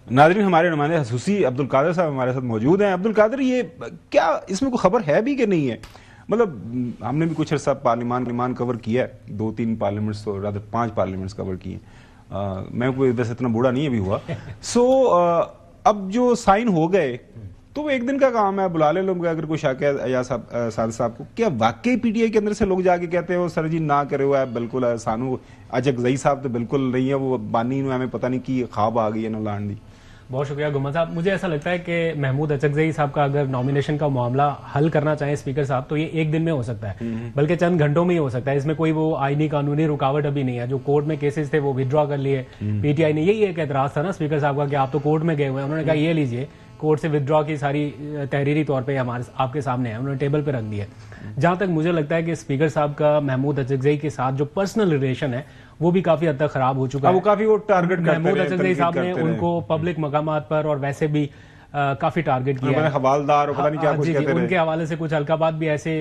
ناظرین ہمارے نمائندے حسوسی عبد القادر صاحب ہمارے ساتھ موجود ہیں. عبد القادر یہ کیا اس میں کوئی خبر ہے بھی کہ نہیں ہے؟ مطلب ہم نے بھی کچھ عرصہ پارلیمان کور کیا ہے, 2-3 پارلیمنٹس تو 5 پارلیمنٹس کور کیے ہیں. میں کوئی ویسے اتنا بوڑھا نہیں ابھی ہوا. سو اب جو سائن ہو گئے تو وہ ایک دن کا کام ہے, بلا لے لوگ اگر کوئی شک ہے ایاز صادق صاحب کو. کیا واقعی پی ٹی آئی کے اندر سے لوگ جا کے کہتے ہیں سر جی نہ کرے ہوا ہے بالکل سانو اچگزئی صاحب تو بالکل نہیں ہے, وہ بانی ہمیں پتہ نہیں کی خواب آ گئی ہے نہ لان دی. بہت شکریہ گمان صاحب. مجھے ایسا لگتا ہے کہ محمود اچگزئی صاحب کا اگر نامینیشن کا معاملہ حل کرنا چاہیں اسپیکر صاحب تو یہ ایک دن میں ہو سکتا ہے, بلکہ چند گھنٹوں میں ہی ہو سکتا ہے. اس میں کوئی وہ آئینی قانونی رکاوٹ ابھی نہیں ہے. جو کورٹ میں کیسز تھے وہ ودرا کر لیے پی ٹی آئی نے. یہی ایک اعتراض تھا نا اسپیکر صاحب کا کہ آپ تو کورٹ میں گئے ہوئے ہیں. انہوں نے کہا یہ لیجیے کورٹ سے ودرا کی ساری تحریری طور پہ آپ کے سامنے ہے, انہوں نے ٹیبل پہ رکھ دی ہے. جہاں تک مجھے لگتا ہے کہ اسپیکر صاحب کا محمود اچگزئی کے ساتھ جو پرسنل ریلیشن ہے وہ بھی کافی حد تک خراب ہو چکا ہے. وہ کافی وہ ٹارگٹ کرتے ہیں. محمود اچگزئی صاحب نے ان کو پبلک مقامات پر اور ویسے بھی کافی ٹارگٹ کیا ہے. حوالدار اور پتہ نہیں کیا کچھ کہتے رہے. ان کے حوالے سے کچھ ہلکا بات بھی ایسے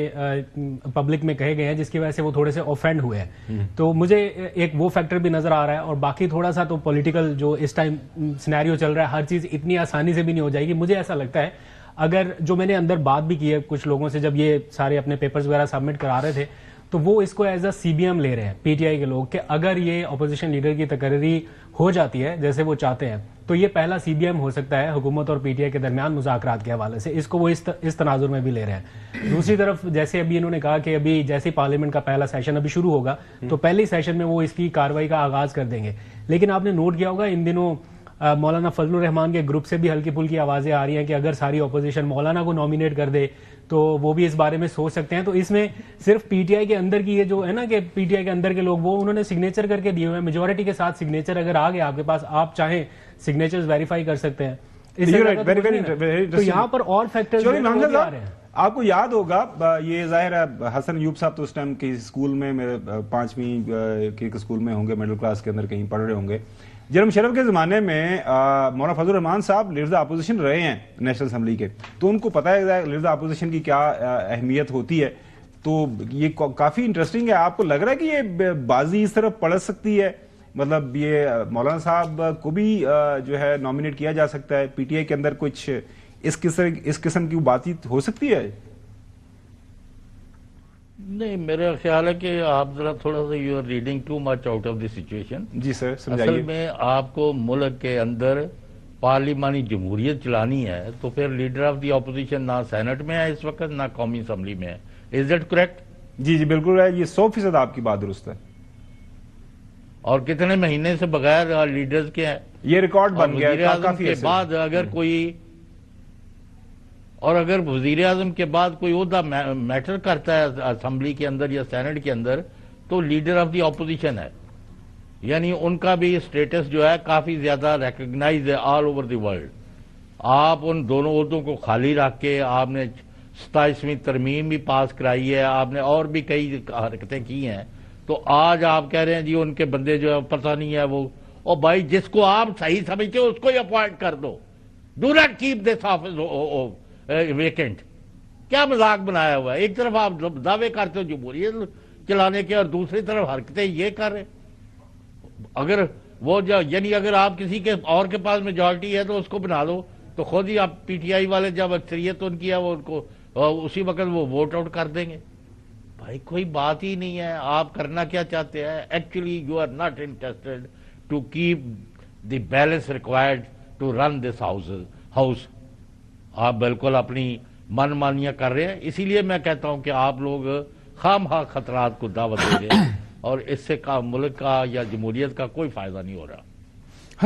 پبلک میں کہے گئے ہیں جس کی وجہ سے وہ تھوڑے سے اوفینڈ ہوئے ہیں. تو مجھے ایک وہ فیکٹر بھی نظر آ رہا ہے. اور باقی تھوڑا سا تو پولیٹیکل جو اس ٹائم سینیریو چل رہا ہے, ہر چیز اتنی آسانی سے بھی نہیں ہو جائے گی. مجھے ایسا لگتا ہے اگر جو میں نے اندر بات بھی کی ہے کچھ لوگوں سے جب یہ سارے اپنے پیپرز وغیرہ سبمٹ کرا رہے تھے, تو وہ اس کو as A C B M لے رہے ہیں پی ٹی آئی کے لوگ کہ اگر یہ اپوزیشن لیڈر کی تقرری ہو جاتی ہے جیسے وہ چاہتے ہیں تو یہ پہلا سی بی ایم ہو سکتا ہے حکومت اور پی ٹی آئی کے درمیان مذاکرات کے حوالے سے. اس کو وہ اس تناظر میں بھی لے رہے ہیں. دوسری طرف جیسے ابھی انہوں نے کہا کہ ابھی جیسے پارلیمنٹ کا پہلا سیشن ابھی شروع ہوگا تو پہلی سیشن میں وہ اس کی کاروائی کا آغاز کر دیں گے. لیکن آپ نے نوٹ کیا ہوگا ان دنوں مولانا فضل الرحمان کے گروپ سے بھی ہلکی پھلکی آوازیں آ رہی ہیں کہ اگر ساری اپوزیشن مولانا کو نامینیٹ کر دے تو وہ بھی اس بارے میں سوچ سکتے ہیں. تو اس میں صرف پی ٹی آئی کے اندر کی یہ جو ہے نا کہ پی ٹی آئی کے اندر کے لوگ وہ انہوں نے سگنیچر کر کے دیے ہوئے ہیں. میجورٹی کے ساتھ سگنیچر اگر آ گیا آپ کے پاس, آپ چاہیں سگنیچرز ویریفائی کر سکتے ہیں. تو یہاں پر اور فیکٹرز آ رہے ہیں. آپ کو یاد ہوگا یہ ظاہر ہے حسن ایوب صاحب تو اس ٹائم کسی اسکول میں میرے 5ویں کے اسکول میں ہوں گے, مڈل کلاس کے اندر کہیں پڑھ رہے ہوں گے. جناب مشرف کے زمانے میں مولانا فضل الرحمان صاحب لیڈر اپوزیشن رہے ہیں نیشنل اسمبلی کے, تو ان کو پتہ ہے لیڈر اپوزیشن کی کیا اہمیت ہوتی ہے. تو یہ کافی انٹرسٹنگ ہے. آپ کو لگ رہا ہے کہ یہ بازی اس طرف پڑ سکتی ہے, مطلب یہ مولانا صاحب کو بھی جو ہے نامینیٹ کیا جا سکتا ہے پی ٹی آئی کے اندر, کچھ اس قسم کی بات چیت ہو سکتی ہے؟ نہیں, میرا خیال ہے کہ آپ ذرا تھوڑا سا you are reading too much out of the situation. جی سر سمجھائیے. اصل میں آپ کو ملک کے اندر پارلیمانی جمہوریت چلانی ہے تو پھر لیڈر آف دی اپوزیشن نہ سینٹ میں ہے اس وقت نہ قومی اسمبلی میں ہے. Is it correct? جی جی بالکل ہے, یہ 100% آپ کی بات درست ہے. اور کتنے مہینے سے بغیر لیڈرز کے ہیں, یہ ریکارڈ بن گیا وزیر اعظم کے بعد اگر کوئی اور اگر وزیر اعظم کے بعد کوئی عہدہ میٹر کرتا ہے اسمبلی کے اندر یا سینٹ کے اندر تو لیڈر آف دی اپوزیشن ہے. یعنی ان کا بھی اسٹیٹس جو ہے کافی زیادہ ریکگنائز ہے آل اوور دی ورلڈ. آپ ان دونوں عہدوں کو خالی رکھ کے آپ نے 27ویں ترمیم بھی پاس کرائی ہے, آپ نے اور بھی کئی حرکتیں کی ہیں. تو آج آپ کہہ رہے ہیں جی ان کے بندے جو ہے پتہ نہیں ہے وہ, اور بھائی جس کو آپ صحیح سمجھتے ہو اس کو ہی اپوائنٹ کر دو. Do not keep this office vacant. کیا مذاق بنایا ہوا ہے؟ ایک طرف آپ دعوے کرتے ہو جمہوریت چلانے کے اور دوسری طرف حرکتیں یہ کر رہے. اگر وہ یعنی اگر آپ کسی کے اور کے پاس میجورٹی ہے تو اس کو بنا دو, تو خود ہی آپ پی ٹی آئی والے جب اکثریت ان کی ہے وہ ان کو اسی وقت وہ ووٹ آؤٹ کر دیں گے. بھائی کوئی بات ہی نہیں ہے. آپ کرنا کیا چاہتے ہیں؟ Actually you are not interested to keep the balance required to run this house. آپ بالکل اپنی من مانیاں کر رہے ہیں. اسی لیے میں کہتا ہوں کہ آپ لوگ خام خواہ خطرات کو دعوت دے رہے ہیں اور اس سے ملک کا یا جمہوریت کا کوئی فائدہ نہیں ہو رہا.